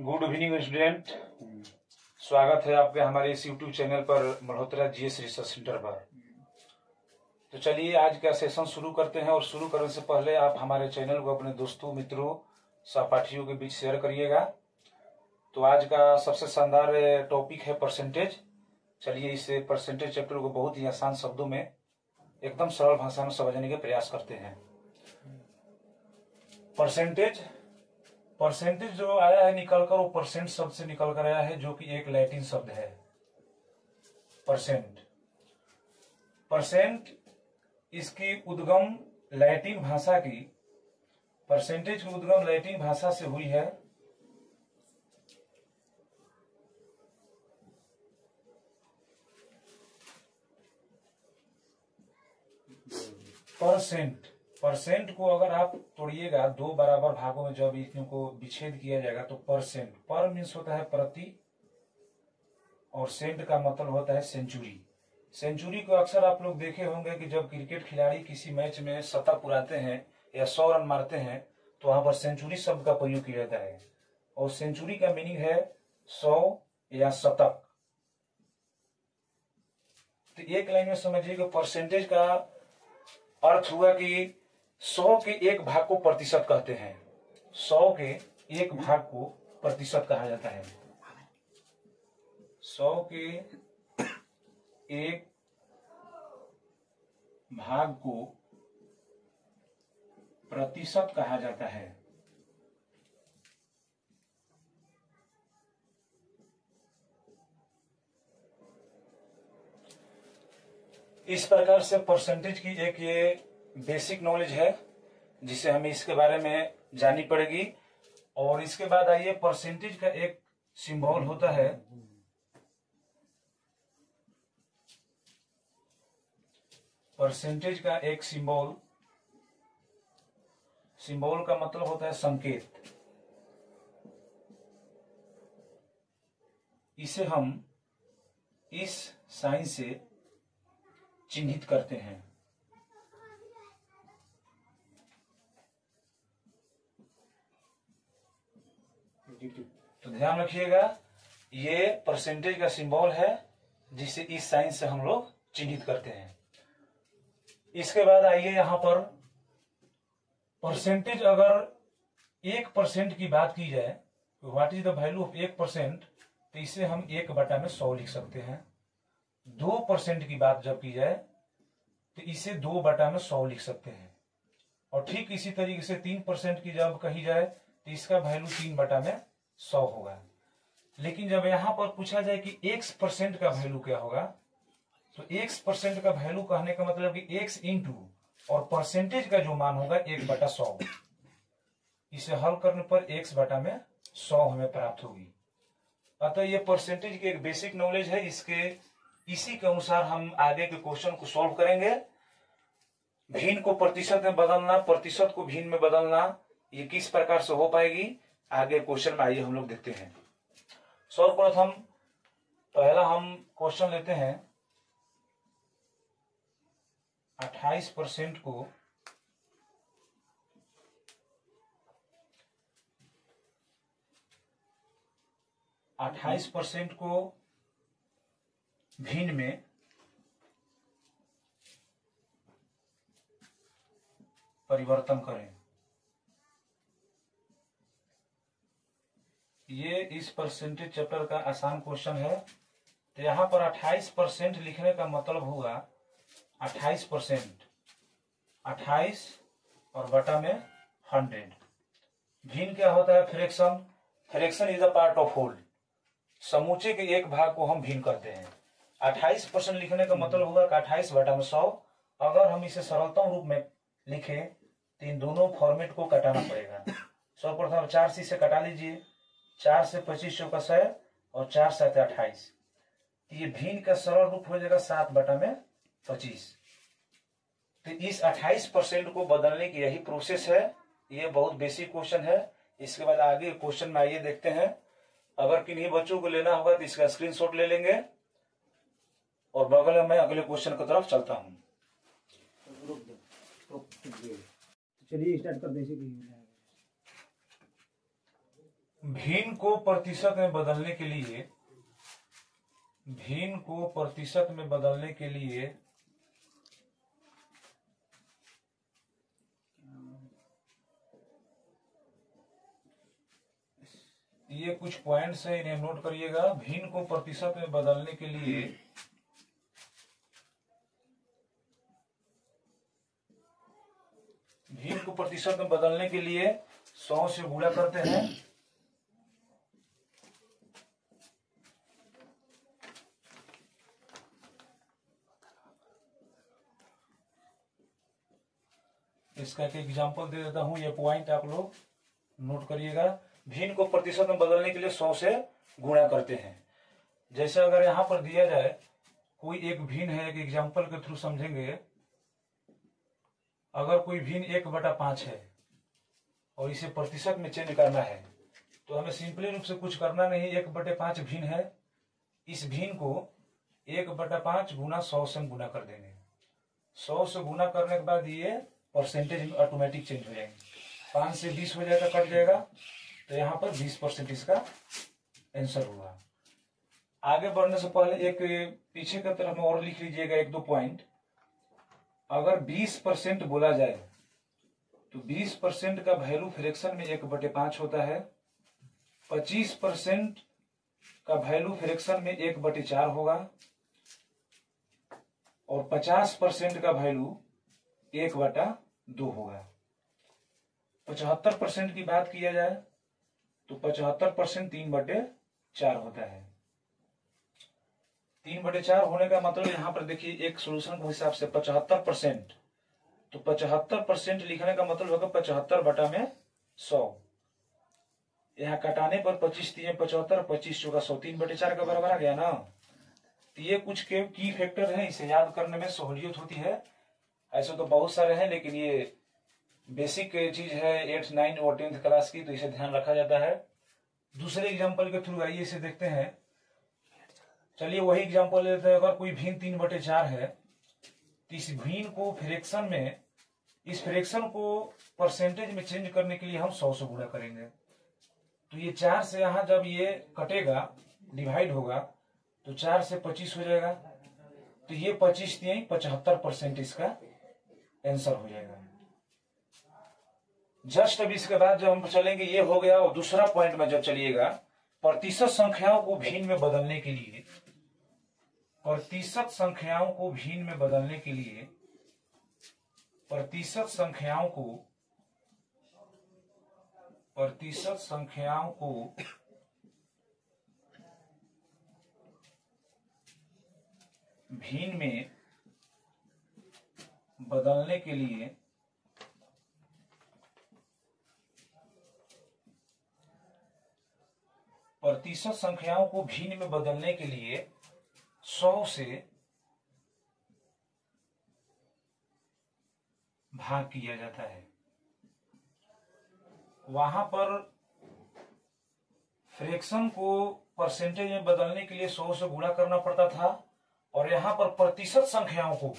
Good evening student. स्वागत है आपके हमारे इस यूट्यूब चैनल पर मल्होत्रा जीएस रिसर्च सेंटर पर। तो चलिए आज का सेशन शुरू करते हैं और शुरू करने से पहले आप हमारे चैनल को अपने दोस्तों, मित्रों, सहपाठियों के बीच शेयर करिएगा। तो आज का सबसे शानदार टॉपिक है परसेंटेज। चलिए इस परसेंटेज चैप्टर को बहुत ही आसान शब्दों में एकदम सरल भाषा में समझने के प्रयास करते हैं। परसेंटेज जो आया है निकल कर, वो परसेंट शब्द से निकल कर आया है, जो कि एक लैटिन शब्द है। परसेंट इसकी उद्गम लैटिन भाषा की, परसेंटेज की उद्गम लैटिन भाषा से हुई है। परसेंट को अगर आप तोड़िएगा दो बराबर भागों में, जब इनको विच्छेद किया जाएगा तो परसेंट, पर मीन्स होता है प्रति, और सेंट का मतलब होता है सेंचुरी। सेंचुरी को अक्सर आप लोग देखे होंगे कि जब क्रिकेट खिलाड़ी किसी मैच में शतक पुराते हैं या 100 रन मारते हैं तो वहां पर सेंचुरी शब्द का प्रयोग किया जाता है, और सेंचुरी का मीनिंग है 100 या शतक। तो एक लाइन में समझिए कि परसेंटेज का अर्थ हुआ कि 100 के एक भाग को प्रतिशत कहते हैं। 100 के एक भाग को प्रतिशत कहा जाता है। 100 के एक भाग को प्रतिशत कहा जाता है। इस प्रकार से परसेंटेज की एक ये बेसिक नॉलेज है जिसे हमें इसके बारे में जाननी पड़ेगी। और इसके बाद आइए, परसेंटेज का एक सिंबल होता है, परसेंटेज का एक सिंबल का मतलब होता है संकेत। इसे हम इस साइन से चिन्हित करते हैं। तो ध्यान रखिएगा, ये परसेंटेज का सिंबल है जिसे इस साइन से हम लोग चिन्हित करते हैं। इसके बाद आइए यहां पर परसेंटेज, अगर 1% की बात की जाए तो what is the value of 1%, तो इसे हम 1/100 लिख सकते हैं। 2% की बात जब की जाए तो इसे 2/100 लिख सकते हैं। और ठीक इसी तरीके से 3% की जब कही जाए तो इसका वैल्यू 3/100 होगा। लेकिन जब यहां पर पूछा जाए कि x% का वैल्यू क्या होगा, तो x% का वैल्यू कहने का मतलब कि x इंटू और परसेंटेज का जो मान होगा 1/100। इसे हल करने पर x/100 हमें प्राप्त होगी। अतः ये परसेंटेज की एक बेसिक नॉलेज है। इसी के अनुसार हम आगे के क्वेश्चन को सॉल्व करेंगे। भिन्न को प्रतिशत में बदलना, प्रतिशत को भिन्न में बदलना, ये किस प्रकार से हो पाएगी आगे क्वेश्चन में आइए हम लोग देखते हैं। सर्वप्रथम पहला हम क्वेश्चन लेते हैं। 28% को 28% को भिन्न में परिवर्तन करें। ये इस परसेंटेज चैप्टर का आसान क्वेश्चन है। तो यहां पर 28% लिखने का मतलब होगा 28%, 28 और बटा में 100। भिन्न क्या होता है? Fraction. Fraction is a part of whole. समूचे के एक भाग को हम भिन्न करते हैं। 28% लिखने का मतलब होगा कि 28/100। अगर हम इसे सरलतम रूप में लिखें तो इन दोनों फॉर्मेट को कटाना पड़ेगा। सर्वप्रथम 4 से कटा लीजिए। 4 से 25 चौका 100 और 4 7 28। ये भिन्न का सरल रूप हो जाएगा 7/25। तो इस 28% को बदलने की यही प्रोसेस है। ये बहुत बेसिक क्वेश्चन है। इसके बाद आगे क्वेश्चन में आइए देखते हैं। अगर किन्हीं बच्चों को लेना होगा तो इसका स्क्रीनशॉट ले लेंगे और बगल में मैं अगले क्वेश्चन की तरफ चलता हूं। चलिए स्टार्ट कर दें। भिन्न को प्रतिशत में बदलने के लिए, भिन्न को प्रतिशत में बदलने के लिए ये कुछ पॉइंट्स है, इन्हें नोट करिएगा। भिन्न को प्रतिशत में बदलने के लिए भिन्न को प्रतिशत में बदलने के लिए 100 से गुणा करते हैं। इसका एक एग्जांपल दे देता हूं, ये पॉइंट आप लोग नोट करिएगा। भिन्न को प्रतिशत में बदलने के लिए 100 से गुणा करते हैं। जैसे अगर यहां पर दिया जाए कोई एक भिन्न है, एक एग्जांपल के थ्रू समझेंगे। अगर कोई भिन्न 1/5 है और इसे प्रतिशत में चेंज करना है तो हमें सिंपली रूप से कुछ करना नहीं। 1/5 भिन्न है, इस भिन्न को 1/5 गुना 100 से गुना कर देंगे। 100 से गुना करने के बाद ये परसेंटेज में ऑटोमेटिक चेंज हो जाएंगे। 5 से 20 हो जाएगा, कट जाएगा, तो यहाँ पर 20% इसका आंसर हुआ। आगे बढ़ने से पहले एक पीछे की तरफ में और लिख लीजिएगा 1-2 पॉइंट। अगर 20% बोला जाए तो 20% का वैल्यू फ्रैक्शन में 1/5 होता है। 25% का वैल्यू फ्रैक्शन में 1/4 होगा और 50% का वैल्यू 1/2 होगा। 75% की बात किया जाए तो 75% 3/4 होता है। 3/4 होने का मतलब यहां पर देखिए एक सोल्यूशन के हिसाब से 75%, तो 75% लिखने का मतलब होगा 75/100। यहाँ कटाने पर 25 3 75, 25 चौका 100, 3/4 के बराबर आ गया ना। तो ये कुछ के की फैक्टर है, इसे याद करने में सहूलियत होती है। ऐसे तो बहुत सारे हैं, लेकिन ये बेसिक चीज है 8, 9 और 10th क्लास की, तो इसे ध्यान रखा जाता है। दूसरे एग्जाम्पल के थ्रू आइए इसे देखते हैं। चलिए वही एग्जाम्पल लेते हैं। अगर कोई भिन्न 3/4 है तो इस भिन्न को फ्रैक्शन में, इस फ्रैक्शन को परसेंटेज में चेंज करने के लिए हम 100 से गुणा करेंगे। तो ये 4 से यहां जब ये कटेगा, डिवाइड होगा, तो 4 से 25 हो जाएगा। तो ये 25 3 75% इसका आंसर हो जाएगा। जस्ट अब इसके बाद जब हम चलेंगे, ये हो गया। और दूसरा पॉइंट में जब चलिएगा, प्रतिशत संख्याओं को भिन्न में बदलने के लिए, प्रतिशत संख्याओं को भिन्न में बदलने के लिए, प्रतिशत संख्याओं को भिन्न में बदलने के लिए प्रतिशत संख्याओं को भिन्न में बदलने के लिए 100 से भाग किया जाता है। वहां पर फ्रैक्शन को परसेंटेज में बदलने के लिए 100 से गुणा करना पड़ता था, और यहां पर प्रतिशत संख्याओं को,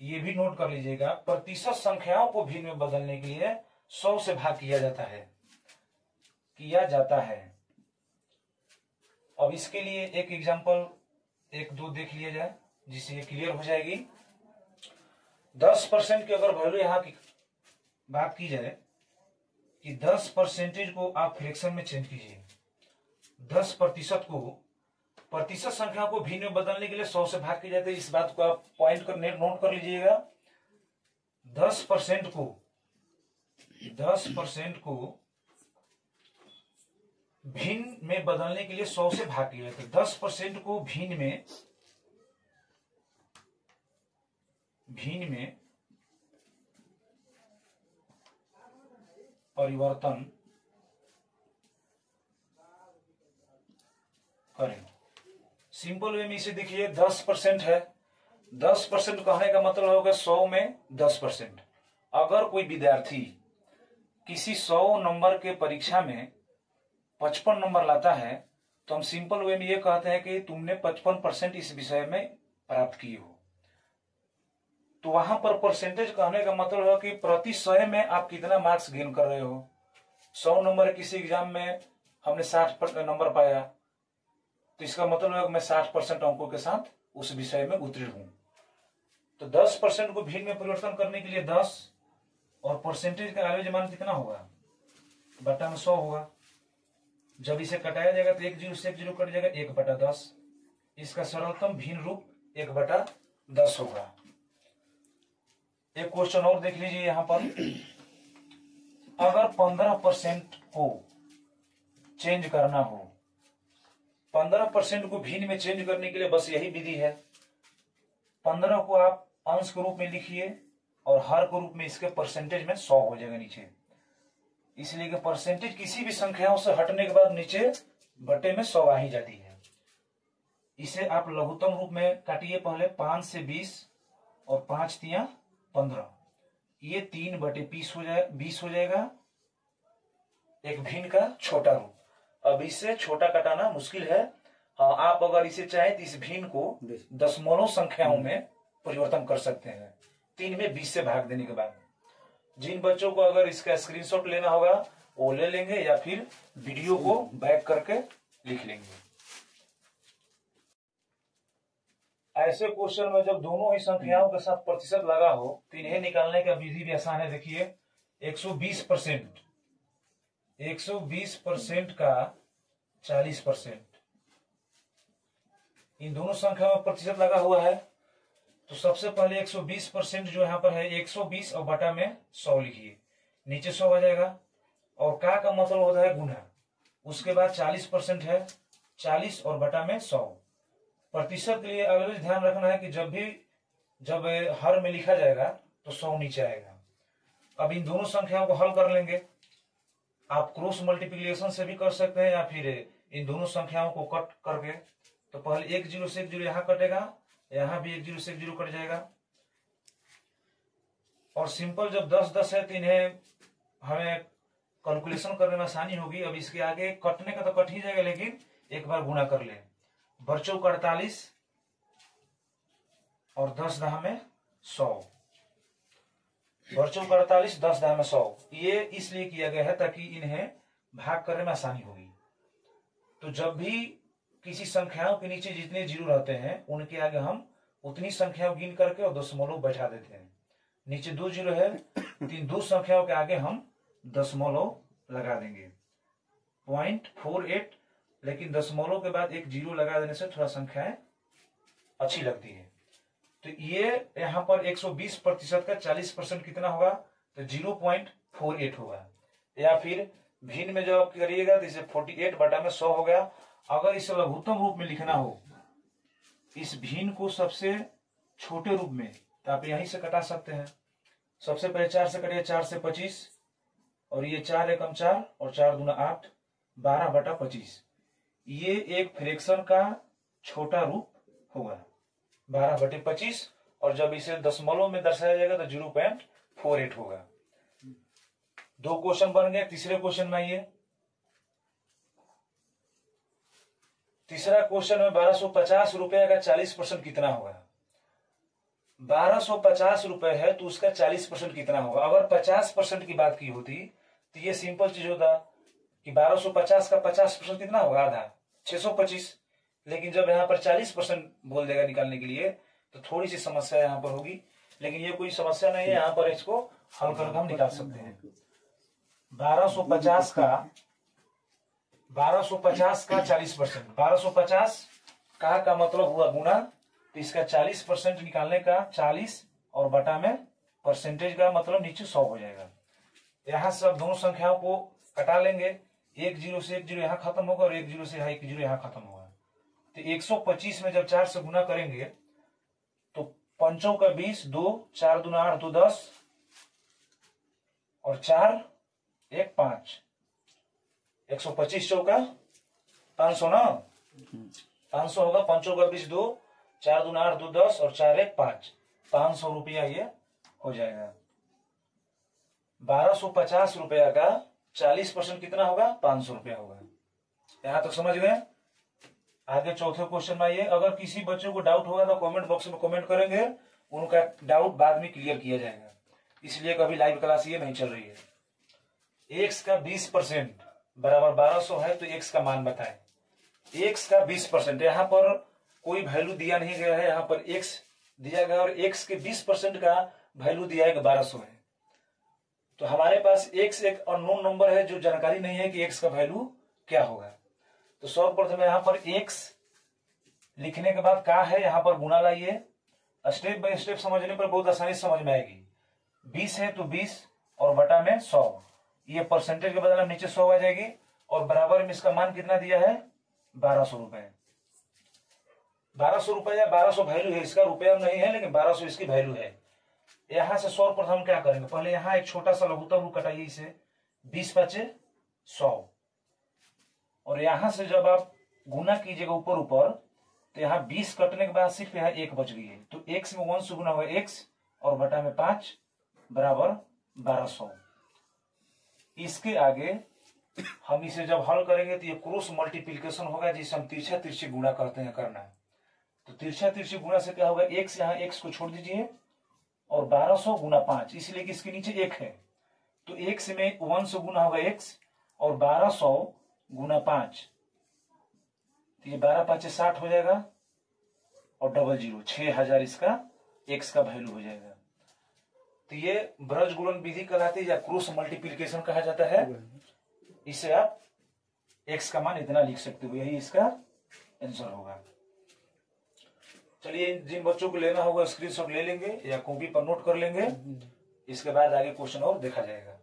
ये भी नोट कर लीजिएगा, प्रतिशत संख्याओं को भिन्न में बदलने के लिए 100 से भाग किया जाता है। अब इसके लिए एक एग्जांपल 1-2 देख लिया जाए, जिससे ये क्लियर हो जाएगी। 10% की अगर वैल्यू यहां की बात की जाए कि 10% को आप फ्रैक्शन में चेंज कीजिए। 10% को प्रतिशत संख्या को भिन्न में बदलने के लिए 100 से भाग किया जाता है। इस बात को आप पॉइंट कर नोट कर लीजिएगा। 10% को भिन्न में बदलने के लिए 100 से भाग किया जाता है। 10% को भिन्न में परिवर्तन करें। सिंपल वे में इसे देखिए, 10% है। 10% कहने का मतलब होगा 100 में 10%। अगर कोई विद्यार्थी किसी 100 नंबर के परीक्षा में 55 नंबर लाता है, तो हम सिंपल वे में ये कहते हैं कि तुमने 55% इस विषय में प्राप्त किए हो। तो वहां पर परसेंटेज कहने का मतलब है कि प्रति 100 में आप कितना मार्क्स गेन कर रहे हो। 100 नंबर किसी एग्जाम में हमने 60 नंबर पाया, तो इसका मतलब है मैं 60% अंकों के साथ उस विषय में उत्तीर्ण हूं। तो 10% को भिन्न में परिवर्तन करने के लिए 10 और परसेंटेज का एवरेज मान कितना होगा, बटा में 100 होगा। जब इसे कटाया जाएगा तो 1 जीरो से 1 जीरो कट जाएगा, 1/10। इसका सरलतम भिन्न रूप 1/10 होगा। एक क्वेश्चन और देख लीजिए यहाँ पर, अगर 15% को चेंज करना हो, 15% को भिन्न में चेंज करने के लिए बस यही विधि है। 15 को आप अंश के रूप में लिखिए और हर के रूप में इसके परसेंटेज में 100 हो जाएगा नीचे। इसलिए कि परसेंटेज किसी भी संख्याओं से हटने के बाद नीचे बटे में 100 आ ही जाती है। इसे आप लघुत्तम रूप में काटिए। पहले 5 से 20 और 5 तिया 15, ये 3/20 हो जाएगा एक भिन्न का छोटा रूप। अब इससे छोटा कटाना मुश्किल है। हाँ, आप अगर इसे चाहें तो इस भिन्न को दशमलव संख्याओं में परिवर्तन कर सकते हैं 3 में 20 से भाग देने के बाद। जिन बच्चों को अगर इसका स्क्रीनशॉट लेना होगा वो ले लेंगे या फिर वीडियो को बैक करके लिख लेंगे। ऐसे क्वेश्चन में जब दोनों ही संख्याओं के साथ प्रतिशत लगा हो तो इन्हें निकालने का विधि भी आसान है। देखिए 120% 120% का 40%, इन दोनों संख्याओं में प्रतिशत लगा हुआ है। तो सबसे पहले 120% जो यहाँ पर है 120 और बटा में 100 लिखिए, नीचे 100 आ जाएगा। और का मतलब होता है गुना। उसके बाद 40% है, 40 और बटा में 100। प्रतिशत के लिए ऑलवेज ध्यान रखना है कि जब हर में लिखा जाएगा तो 100 नीचे आएगा। अब इन दोनों संख्याओं को हल कर लेंगे। आप क्रॉस मल्टीप्लिकेशन से भी कर सकते हैं या फिर इन दोनों संख्याओं को कट करके। तो पहले 1 जीरो से 1 जीरो यहाँ कटेगा, यहाँ भी 1 जीरो से 1 जीरो कट जाएगा। और सिंपल जब 10-10 है तो इन्हें हमें कैलकुलेशन करने में आसानी होगी। अब इसके आगे कटने का तो कट ही जाएगा, लेकिन एक बार गुना कर ले। बच्चों का 48 और 10 दहा में 100, बच्चों का 48 10 दहा में 100। ये इसलिए किया गया है ताकि इन्हें भाग करने में आसानी होगी। तो जब भी किसी संख्याओं के नीचे जितने जीरो रहते हैं उनके आगे हम उतनी संख्याओं गिन करके और दशमलव बैठा देते हैं। नीचे 2 जीरो है, 2 संख्याओं के आगे हम दशमलव लगा देंगे 0.48, लेकिन दशमलव के बाद एक जीरो लगा देने से थोड़ा संख्याएं अच्छी लगती है। तो ये यहाँ पर 120% का 40% कितना होगा, तो 0.48 होगा। या फिर भिन्न में जब आप करिएगा तो इसे 48 बटा में 100 हो गया। अगर इसे लघुत्तम रूप में लिखना हो, इस भिन्न को सबसे छोटे रूप में, तो आप यहीं से कटा सकते हैं। सबसे पहले 4 से कटिए, 4 से 25, और ये 4 एकम 4 और 4 दूना 8, 12/25। ये एक फ्रैक्शन का छोटा रूप होगा 12/25। और जब इसे दशमलव में दर्शाया जाएगा तो 0.48 होगा। 2 क्वेश्चन बन गए। तीसरे क्वेश्चन में आइए। तीसरा क्वेश्चन में 1250 रुपए का 40% कितना होगा। 1250 रुपए है तो उसका 40% कितना होगा। अगर 50% की बात की होती तो ये सिंपल चीज होता कि 1250 का 50% कितना होगा, आधा, 625। लेकिन जब यहाँ पर 40% बोल देगा निकालने के लिए तो थोड़ी सी समस्या यहाँ पर होगी, लेकिन ये कोई समस्या नहीं है। यहाँ पर इसको हल करके हम निकाल सकते हैं। 1250 का 40%, 1250 का मतलब हुआ गुना, तो इसका 40% निकालने का 40 और बटा में परसेंटेज का मतलब नीचे 100 हो जाएगा। यहाँ से अब दोनों संख्याओं को कटा लेंगे। 1 जीरो से 1 जीरो यहाँ खत्म होगा और 1 जीरो से 1 जीरो यहाँ खत्म होगा। तो 125 में जब 4 से गुना करेंगे तो 5 का 20, 2, 4 दूना 8, 2 10 और 4 1 5, 125 चौका 500 ना, 500 होगा। 5 का 20, 2, 4 दूना 8, 2 10 और 4 1 5, 500 रुपया ये हो जाएगा। 1250 रुपया का 40% कितना होगा, 500 रुपया होगा। यहां तक समझ गए। आगे चौथे क्वेश्चन में आइए। अगर किसी बच्चे को डाउट होगा तो कमेंट बॉक्स में कमेंट करेंगे, उनका डाउट बाद में क्लियर किया जाएगा। इसलिए कभी लाइव क्लास ये नहीं चल रही है। x का 20% बराबर 1200 है, तो x का मान बताएं। x का 20%, यहाँ पर कोई वैल्यू दिया नहीं गया है, यहाँ पर x दिया गया और x के 20% का वैल्यू दिया है 1200 है। तो हमारे पास x एक अननोन नंबर है जो जानकारी नहीं है कि x का वैल्यू क्या होगा। तो सर्वप्रथम यहाँ पर x लिखने के बाद क्या है, यहाँ पर गुना लाइए। स्टेप बाय स्टेप समझने पर बहुत आसानी समझ में आएगी। 20 है तो 20 और बटा में 100, ये परसेंटेज के बदले नीचे 100 आ जाएगी और बराबर में इसका मान कितना दिया है 1200 रुपए। 1200 रुपए या 1200 वैल्यू है, इसका रुपया नहीं है लेकिन 1200 इसकी वैल्यू है। यहां से सर्वप्रथम क्या करेंगे, पहले यहां एक छोटा सा लघुत्तम रूप कटाइए इसे, 20 पचे 100 और यहां से जब आप गुना कीजिएगा ऊपर ऊपर तो यहाँ 20 कटने के बाद सिर्फ यहाँ 1 बच गई है, तो x में 1 से गुना होगा x और बटा में 5 बराबर 1200। इसके आगे हम इसे जब हल करेंगे तो ये क्रॉस मल्टीप्लिकेशन होगा, जिसे हम तिरछा तिरछी गुणा कहते हैं करना है। तो तिरछा तिरछी गुणा से क्या होगा, x यहाँ x को छोड़ दीजिए और 1200 गुना 5, इसलिए कि इसके नीचे 1 है, तो x में 1 से गुना होगा x और 1200 गुना 5, तो ये 12 5 60 हो जाएगा और डबल 0 6000 इसका x का वैल्यू हो जाएगा। तो ये ब्रज गुणन विधि कहलाती है या क्रॉस मल्टीप्लिकेशन कहा जाता है। इसे आप x का मान इतना लिख सकते हो, यही इसका आंसर होगा। चलिए जिन बच्चों को लेना होगा स्क्रीनशॉट ले लेंगे या कॉपी पर नोट कर लेंगे, इसके बाद आगे क्वेश्चन और देखा जाएगा।